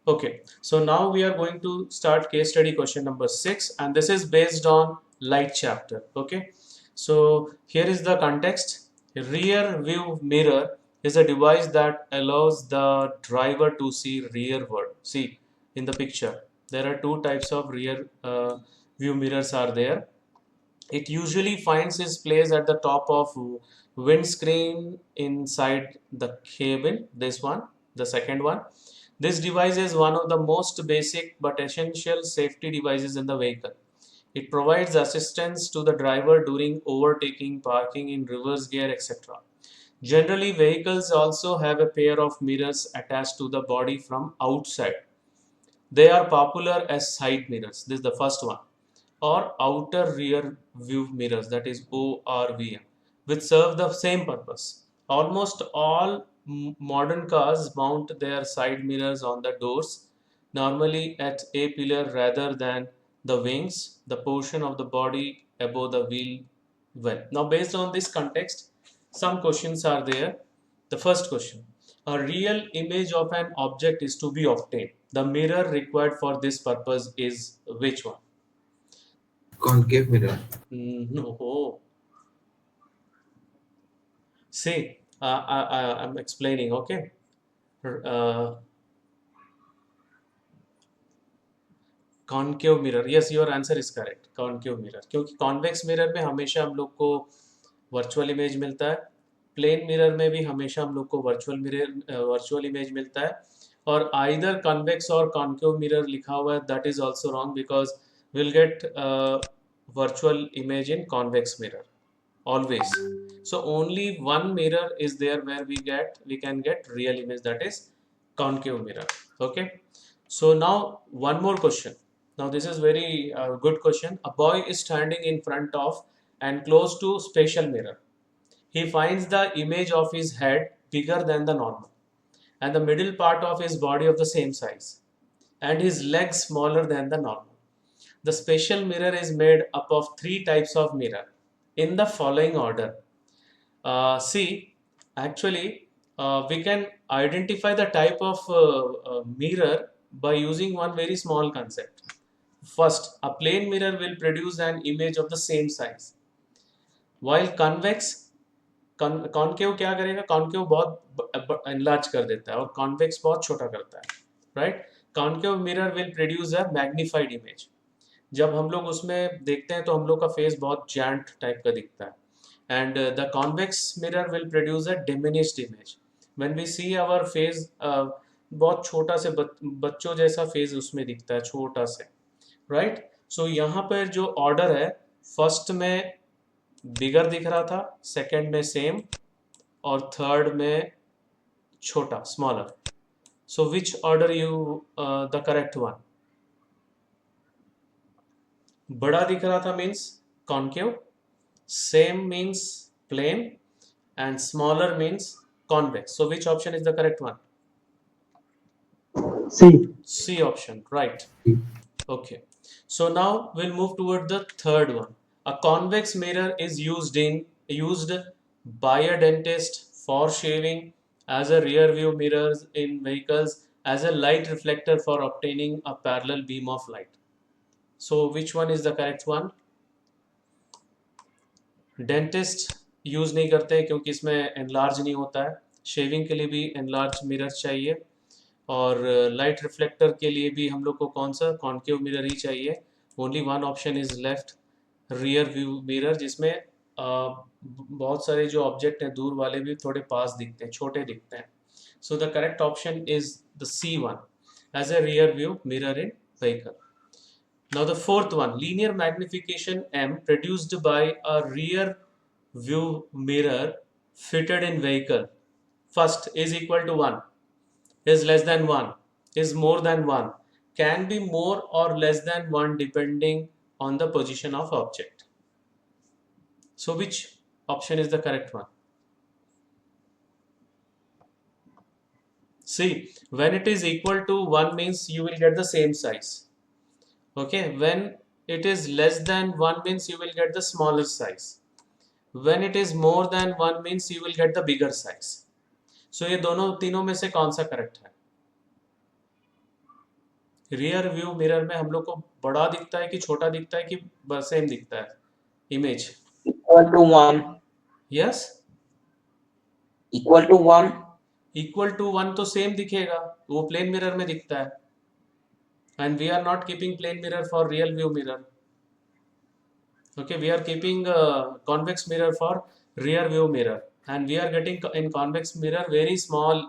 Okay, so now we are going to start case study question number 6, and this is based on light chapter. Okay, so here is the context. Rear view mirror is a device that allows the driver to see rearward. See in the picture, there are two types of rear view mirrors are there. It usually finds its place at the top of windscreen inside the cabin. This one, the second one. This device is one of the most basic but essential safety devices in the vehicle. It provides assistance to the driver during overtaking, parking in reverse gear, etc. Generally, vehicles also have a pair of mirrors attached to the body from outside. They are popular as side mirrors. This is the first one, or outer rear view mirrors, that is ORVM, which serve the same purpose. Almost all modern cars mount their side mirrors on the doors, normally at a pillar rather than the wings, the portion of the body above the wheel well. Now, based on this context, some questions are there. The first question: a real image of an object is to be obtained. The mirror required for this purpose is which one? Concave mirror. No. See, I'm explaining, okay? Concave mirror, yes your answer is correct, concave mirror, क्योंकि convex mirror में हमेशा हम लोग को virtual image मिलता है, plane mirror में भी हमेशा हम लोग को वर्चुअल इमेज मिलता है, और आइदर कन्वेक्स और कॉन्केव मिरर लिखा हुआ है, that is also wrong because will get virtual image in convex mirror always. So only one mirror is there where we can get real image, that is concave mirror. Okay, so now one more question. Now this is very good question. A boy is standing in front of and close to spatial mirror. He finds the image of his head bigger than the normal, and the middle part of his body of the same size, and his legs smaller than the normal. The spatial mirror is made up of three types of mirror in the following order. See, actually, we can identify the type of mirror by using one very small concept. First, a plane mirror will produce an image of the same size, while convex concave क्या करेगा, concave बहुत enlarge कर देता है और convex बहुत छोटा करता है, right? Concave mirror will produce a magnified image. जब हम लोग उसमें देखते हैं तो हम लोग का फेस बहुत जैंट टाइप का दिखता है, and the convex mirror will produce a diminished image. When we see our face, बहुत छोटा से बच्चों जैसा फेस उसमें दिखता है, छोटा से, राइट? सो यहाँ पर जो ऑर्डर है, फर्स्ट में बिगर दिख रहा था, सेकंड में सेम, और थर्ड में छोटा, smaller. So which order you the correct one? बड़ा दिख रहा था means concave, same means plane, and smaller means convex. So which option is the correct one? C. C option, right? Okay, so now we'll move toward the third one. A convex mirror is used by a dentist for shaving, as a rear view mirrors in vehicles, as a light reflector for obtaining a parallel beam of light. So which one is the correct one? Dentist use नहीं करते हैं क्योंकि इसमें enlarge नहीं होता है. Shaving के लिए भी एनलार्ज मिरर चाहिए, और लाइट रिफ्लेक्टर के लिए भी हम लोग को कौन सा, कॉन्केव मिरर ही चाहिए. Only one option is left, rear view mirror, जिसमें बहुत सारे जो ऑब्जेक्ट हैं दूर वाले भी थोड़े पास दिखते हैं, छोटे दिखते हैं. So the correct option is the C one, as a rear view mirror in vehicle. Now the fourth one, linear magnification M produced by a rear view mirror fitted in vehicle. First is equal to 1, is less than 1, is more than 1, can be more or less than 1 depending on the position of object. So which option is the correct one? See, when it is equal to 1 means you will get the same size. Okay, when it is less than 1 means you will get the smaller size. When it is more than 1 means you will get the bigger size. So ये दोनों तीनों में से कौन सा correct है? Rear view mirror में हम लोग को बड़ा दिखता है कि छोटा दिखता है कि सेम दिखता है image? Equal to 1. Yes, Equal to 1. Equal to 1 तो सेम दिखेगा, वो प्लेन मिरर में दिखता है, and we are not keeping plane mirror for rear view mirror. Okay, we are keeping convex mirror for rear view mirror, and we are getting in convex mirror very small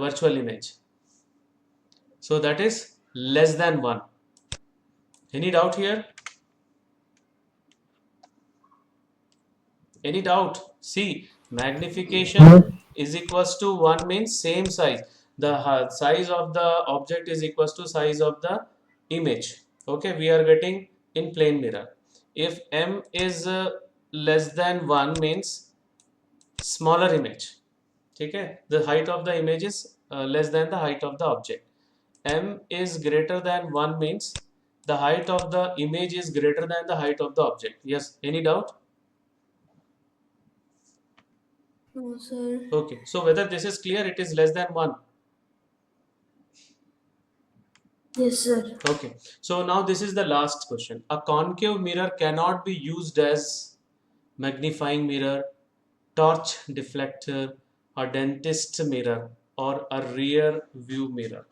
virtual image. So that is less than 1. Any doubt here? Any doubt? See, magnification is equals to 1 means same size. The size of the object is equals to size of the image. Okay, we are getting in plane mirror. If m is less than 1 means smaller image. ठीक है, the height of the image is less than the height of the object. M is greater than 1 means the height of the image is greater than the height of the object. Yes, any doubt? No, sir. Okay, so whether this is clear, it is less than 1. Yes, sir. Okay, so now this is the last question. A concave mirror cannot be used as magnifying mirror, torch deflector, a dentist mirror, or a rear view mirror.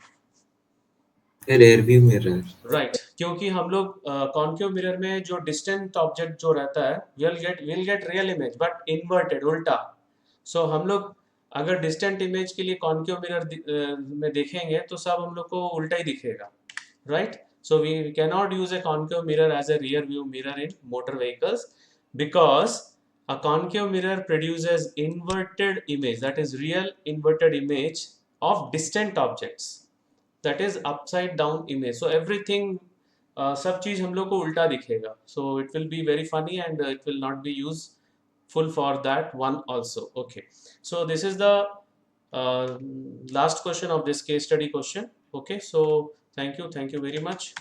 rear view mirror. Right, क्योंकि हम लोग concave mirror में जो distant object जो रहता है will get real image but inverted, उल्टा. सो हम लोग अगर डिस्टेंट इमेज के लिए कॉन्केव मिरर में देखेंगे तो सब हम लोग को उल्टा ही दिखेगा, right? So we can not use a concave mirror as a rear view mirror in motor vehicles because a concave mirror produces inverted image, that is real inverted image of distant objects, that is upside down image. So everything सब चीज हम लोग को उल्टा दिखेगा. So it will be very funny and it will not be useful for that one also. Okay, so this is the last question of this case study question. Okay, so thank you very much.